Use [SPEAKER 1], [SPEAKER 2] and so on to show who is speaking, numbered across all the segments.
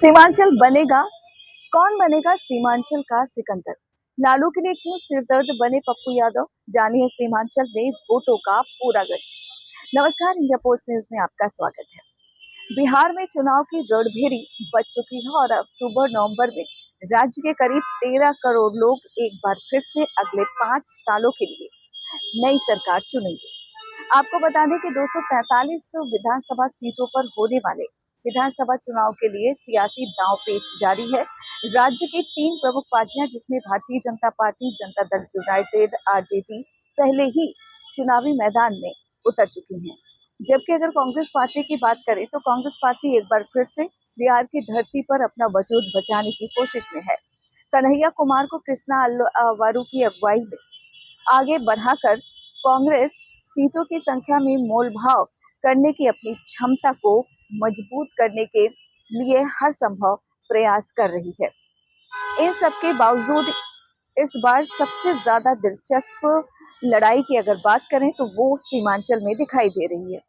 [SPEAKER 1] सीमांचल बनेगा, कौन बनेगा सीमांचल का सिकंदर? लालू के लिए क्यों सिरदर्द बने पप्पू यादव? जानिए सीमांचल में वोटों का पूरा गढ़। नमस्कार, इंडिया पोस्ट न्यूज में आपका स्वागत है। बिहार में चुनाव की रणभेरी बज चुकी है और अक्टूबर-नवंबर में राज्य के करीब 13 करोड़ लोग एक बार फिर से अगले 5 सालों के लिए नई सरकार चुनेंगे। आपको बता दें कि 243 विधानसभा सीटों पर होने वाले विधानसभा चुनाव के लिए सियासी दांवपेच जारी है। राज्य की 3 प्रमुख पार्टियां जिसमें Bharatiya Janata party, Janata Dal United, RJD पहले ही चुनावी मैदान में उतर चुकी हैं। जबकि अगर कांग्रेस पार्टी की बात करें तो कांग्रेस पार्टी एक बार फिर से बिहार की धरती पर अपना वजूद बचाने की कोशिश में है। कन्हैया कुमार को कृष्णा वारू की अगुवाई में आगे बढ़ाकर कांग्रेस सीटों की संख्या में मोलभाव करने की अपनी क्षमता को मजबूत करने के लिए हर संभव प्रयास कर रही है। इन सब के बावजूद इस बार सबसे ज्यादा दिलचस्प लड़ाई की अगर बात करें तो वो सीमांचल में दिखाई दे रही है।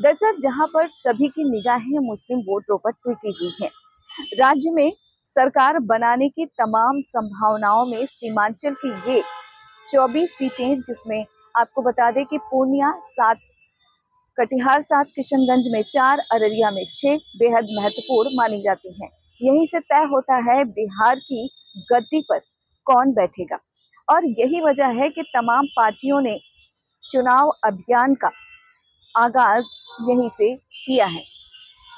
[SPEAKER 1] दरअसल जहां पर सभी की निगाहें मुस्लिम वोटरों पर टिकी हुई हैं, राज्य में सरकार बनाने की तमाम संभावनाओं में सीमांचल की ये 24 सीटें, जिसमें आपको बता दें कि पूर्णिया 7, कटिहार 7, किशनगंज में 4, अररिया में 6 बेहद महत्वपूर्ण मानी जाती हैं। यहीं से तय होता है बिहार की गद्दी पर कौन बैठेगा और यही वजह है कि तमाम पार्टियों ने चुनाव अभियान का आगाज यहीं से किया है।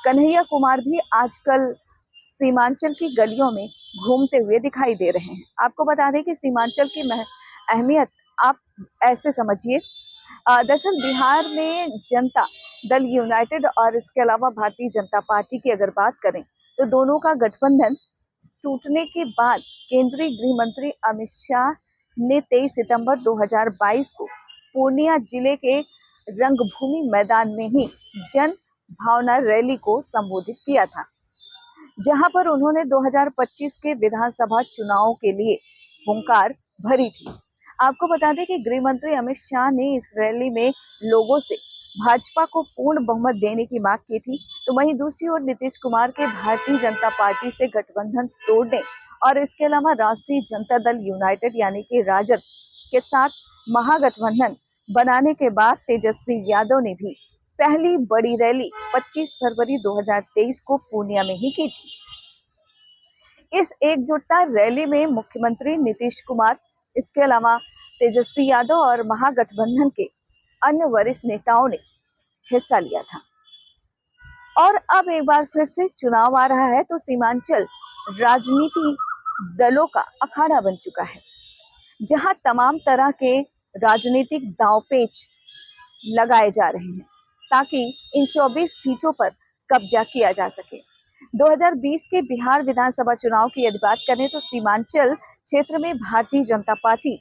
[SPEAKER 1] कन्हैया कुमार भी आजकल सीमांचल की गलियों में घूमते हुए दिखाई दे रहे हैं। आपको बता दें कि सीमांचल की अहमियत आप ऐसे समझिए। दरअसल बिहार में जनता दल यूनाइटेड और इसके अलावा भारतीय जनता पार्टी की अगर बात करें तो दोनों का गठबंधन टूटने के बाद केंद्रीय गृह मंत्री अमित शाह ने 23 सितंबर 2022 को पूर्णिया जिले के रंगभूमि मैदान में ही जन भावना रैली को संबोधित किया था, जहां पर उन्होंने 2025 के विधानसभा चुनाव के लिए हुंकार भरी थी। आपको बता दें कि गृह मंत्री अमित शाह ने इस रैली में लोगों से भाजपा को पूर्ण बहुमत देने की मांग की थी। तो वहीं दूसरी ओर नीतीश कुमार के भारतीय जनता पार्टी से गठबंधन तोड़ने और इसके अलावा राष्ट्रीय जनता दल यूनाइटेड यानी कि राजद के साथ महागठबंधन बनाने के बाद तेजस्वी यादव ने भी पहली बड़ी रैली 25 फरवरी 2023 को पूर्णिया में ही की थी। इस एकजुटता रैली में मुख्यमंत्री नीतीश कुमार, इसके अलावा तेजस्वी यादव और महागठबंधन के अन्य वरिष्ठ नेताओं ने हिस्सा लिया था। और अब एक बार फिर से चुनाव आ रहा है तो सीमांचल राजनीति दलों का अखाड़ा बन चुका है, जहां तमाम तरह के राजनीतिक दांवपेच लगाए जा रहे हैं ताकि इन 24 सीटों पर कब्जा किया जा सके। 2020 के बिहार विधानसभा चुनाव की यदि बात करें तो सीमांचल क्षेत्र में भारतीय जनता पार्टी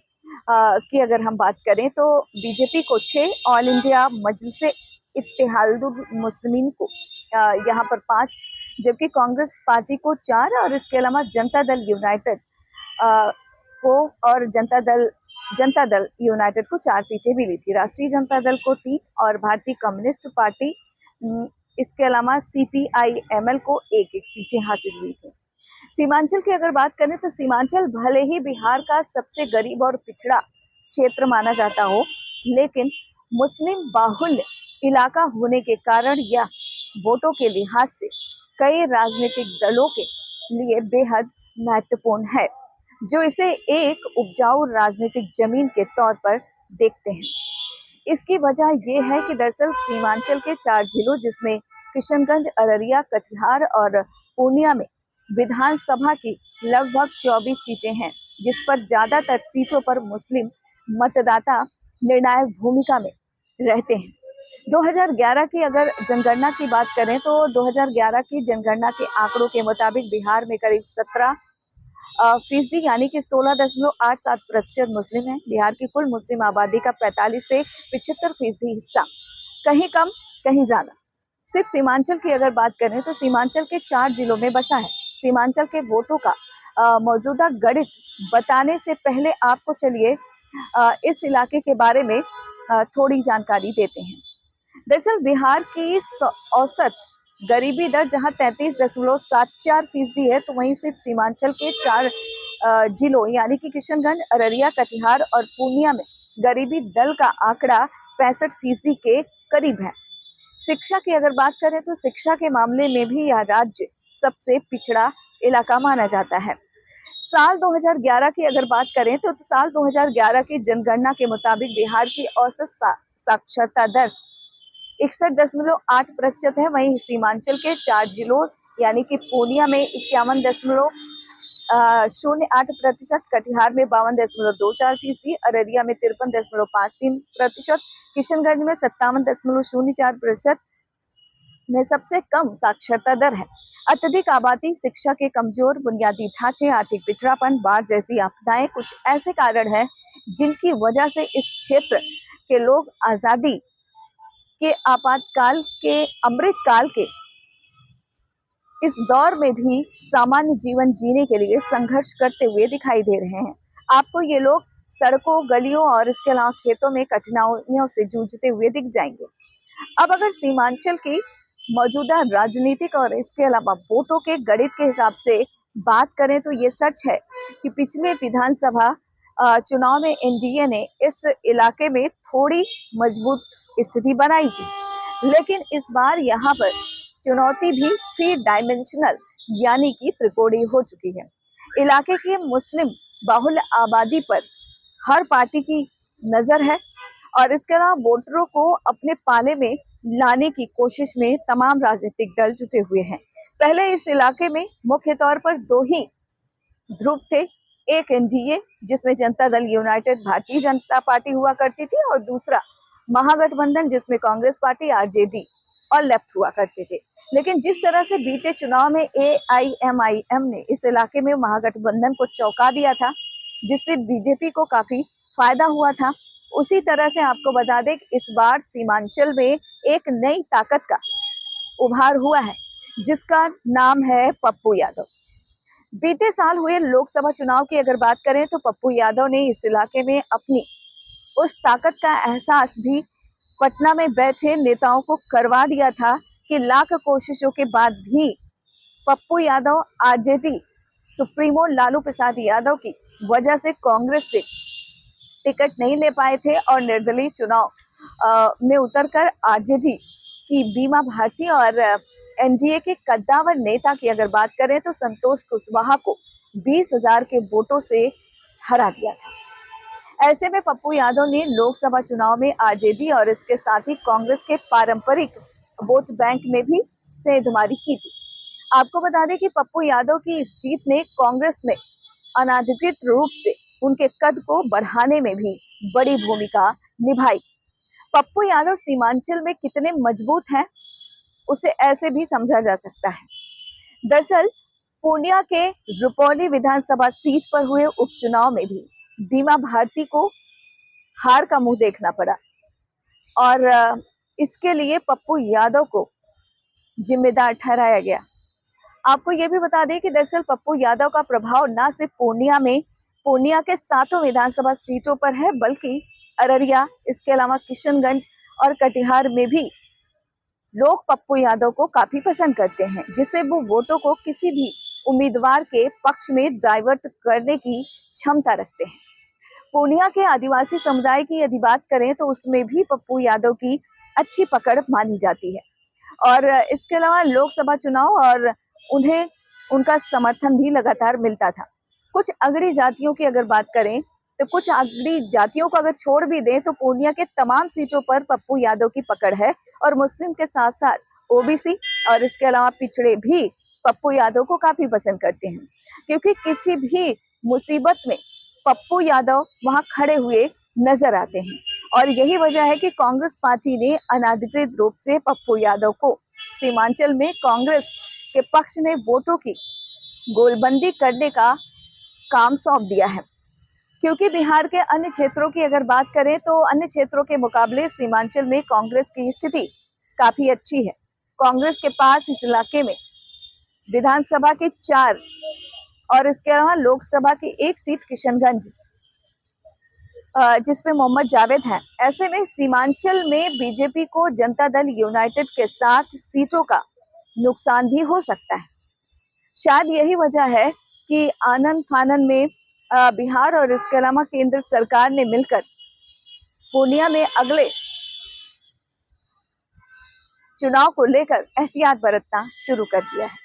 [SPEAKER 1] की अगर हम बात करें तो बीजेपी को 6, ऑल इंडिया मजलिसे इत्तेहादुल मुस्लिमीन को यहाँ पर 5, जबकि कांग्रेस पार्टी को 4 और इसके अलावा जनता दल यूनाइटेड को और जनता दल यूनाइटेड को 4 सीटें मिली थी। राष्ट्रीय जनता दल को 3 और भारतीय कम्युनिस्ट पार्टी, इसके अलावा CPI-ML को 1-1 सीटें हासिल हुई थी। सीमांचल की अगर बात करें तो सीमांचल भले ही बिहार का सबसे गरीब और पिछड़ा क्षेत्र माना जाता हो, लेकिन मुस्लिम बाहुल्य इलाका होने के कारण यह वोटों के लिहाज से कई राजनीतिक दलों के लिए बेहद महत्वपूर्ण है, जो इसे एक उपजाऊ राजनीतिक जमीन के तौर पर देखते हैं। इसकी वजह यह है कि दरअसल सीमांचल के 4 जिलों जिसमें किशनगंज, अररिया, कटिहार और पूर्णिया में विधानसभा की लगभग 24 सीटें हैं, जिस पर ज्यादातर सीटों पर मुस्लिम मतदाता निर्णायक भूमिका में रहते हैं। 2011 की अगर जनगणना की बात करें तो 2011 की जनगणना के आंकड़ों के मुताबिक बिहार में करीब 17% यानी कि 16.87% मुस्लिम है। बिहार की कुल मुस्लिम आबादी का 45 से 75% हिस्सा, कहीं कम कहीं ज्यादा, सिर्फ सीमांचल की अगर बात करें तो सीमांचल के 4 जिलों में बसा है। सीमांचल के वोटों का मौजूदा गणित बताने से पहले आपको चलिए इस इलाके के बारे में थोड़ी जानकारी देते हैं। दरअसल बिहार की औसत गरीबी दर जहां 33.74% है, तो वहीं सिर्फ सीमांचल के 4 जिलों यानी कि किशनगंज, अररिया, कटिहार और पूर्णिया में गरीबी दर का आंकड़ा 65% के करीब है। शिक्षा की अगर बात करें तो शिक्षा के मामले में भी यह राज्य सबसे पिछड़ा इलाका माना जाता है। साल 2011 की अगर बात करें तो साल 2011 की जनगणना के मुताबिक बिहार की औसत साक्षरता दर 61.8% है। वहीं सीमांचल के 4 जिलों यानी कि पूर्णिया में 51.08%, कटिहार में 52.24%, अररिया में 53.53%, किशनगंज में 57.04% में सबसे कम साक्षरता दर है। अत्यधिक आबादी, शिक्षा के कमजोर बुनियादी ढांचे, आर्थिक पिछड़ापन, बाढ़ जैसी आपदाएं कुछ ऐसे कारण हैं जिनकी वजह से इस क्षेत्र के लोग आजादी के आपातकाल के अमृतकाल के इस दौर में भी सामान्य जीवन जीने के लिए संघर्ष करते हुए दिखाई दे रहे हैं। आपको ये लोग सड़कों, गलियों और इसके अलावा खेतों में कठिनाइयों से जूझते हुए दिख जाएंगे। अब अगर सीमांचल की मौजूदा राजनीतिक और इसके अलावा वोटों के गणित के हिसाब से बात करें तो ये सच है कि पिछले विधानसभा चुनाव में एनडीए ने इस इलाके में थोड़ी मजबूत स्थिति बनाई थी, लेकिन इस बार यहाँ पर चुनौती भी 3 डायमेंशनल यानी कि त्रिकोणीय हो चुकी है। इलाके की मुस्लिम बाहुल आबादी पर हर पार्टी की नजर है और इसके अलावा वोटरों को अपने पाले में लाने की कोशिश में तमाम राजनीतिक दल जुटे हुए हैं। पहले इस इलाके में मुख्य तौर पर 2 ही ध्रुव थे, एक एनडीए जिसमें जनता दल यूनाइटेड भारतीय जनता पार्टी हुआ करती थी और दूसरा महागठबंधन जिसमें कांग्रेस पार्टी, आरजेडी और लेफ्ट हुआ करते थे। लेकिन जिस तरह से बीते चुनाव में एआईएमआईएम ने इस इलाके में महागठबंधन को चौंका दिया था, जिससे बीजेपी को काफी फायदा हुआ था, उसी तरह से आपको बता दें कि इस बार सीमांचल में एक नई ताकत का उभार हुआ है जिसका नाम है पप्पू यादव। बीते साल हुए लोकसभा चुनाव की अगर बात करें तो पप्पू यादव ने इस इलाके में अपनी उस ताकत का एहसास भी पटना में बैठे नेताओं को करवा दिया था कि लाख कोशिशों के बाद भी पप्पू यादव आरजेडी सुप्रीमो लालू प्रसाद यादव की वजह से कांग्रेस से टिकट नहीं ले पाए थे और निर्दलीय चुनाव में उतरकर आरजेडी की बीमा भारती और एनडीए के कद्दावर नेता की अगर बात करें तो संतोष कुशवाहा को 20,000 के वोटों से हरा दिया था। ऐसे में पप्पू यादव ने लोकसभा चुनाव में आरजेडी और इसके साथ ही कांग्रेस के पारंपरिक वोट बैंक में भी सेंधमारी की थी। आपको बता दें कि पप्पू यादव की इस जीत ने कांग्रेस में अनाधिकृत रूप से उनके कद को बढ़ाने में भी बड़ी भूमिका निभाई। पप्पू यादव सीमांचल में कितने मजबूत हैं उसे ऐसे भी समझा जा सकता है। दरअसल पूर्णिया के रुपौली विधानसभा सीट पर हुए उपचुनाव में भी बीमा भारती को हार का मुंह देखना पड़ा और इसके लिए पप्पू यादव को जिम्मेदार ठहराया गया। आपको ये भी बता दें कि दरअसल पप्पू यादव का प्रभाव न सिर्फ पूर्णिया के 7 विधानसभा सीटों पर है, बल्कि अररिया, इसके अलावा किशनगंज और कटिहार में भी लोग पप्पू यादव को काफी पसंद करते हैं, जिससे वो वोटों को किसी भी उम्मीदवार के पक्ष में डाइवर्ट करने की क्षमता रखते हैं। पूर्णिया के आदिवासी समुदाय की यदि बात करें तो उसमें भी पप्पू यादव की अच्छी पकड़ मानी जाती है और इसके अलावा लोकसभा चुनाव और उन्हें उनका समर्थन भी लगातार मिलता था। कुछ अगड़ी जातियों की अगर बात करें तो कुछ अगड़ी जातियों को अगर छोड़ भी दें तो पूर्णिया के तमाम सीटों पर पप्पू यादव की पकड़ है और मुस्लिम के साथ साथ ओबीसी और इसके अलावा पिछड़े भी पप्पू यादव को काफी पसंद करते हैं, क्योंकि किसी भी मुसीबत में पप्पू यादव वहां खड़े हुए नजर आते हैं और यही वजह है कि कांग्रेस पार्टी ने अनाधिकृत रूप से पप्पू यादव को सीमांचल में कांग्रेस के पक्ष में वोटों की गोलबंदी करने का काम सौंप दिया है। क्योंकि बिहार के अन्य क्षेत्रों की अगर बात करें तो अन्य क्षेत्रों के मुकाबले सीमांचल में कांग्रेस की स्थिति काफी अच्छी है। कांग्रेस के पास इस इलाके में विधानसभा की 4 और इसके अलावा लोकसभा की 1 सीट किशनगंज जिसमें मोहम्मद जावेद हैं। ऐसे में सीमांचल में बीजेपी को जनता दल यूनाइटेड के 7 सीटों का नुकसान भी हो सकता है। शायद यही वजह है कि आनन फानन में बिहार और इसके अलावा केंद्र सरकार ने मिलकर पूर्णिया में अगले चुनाव को लेकर एहतियात बरतना शुरू कर दिया है।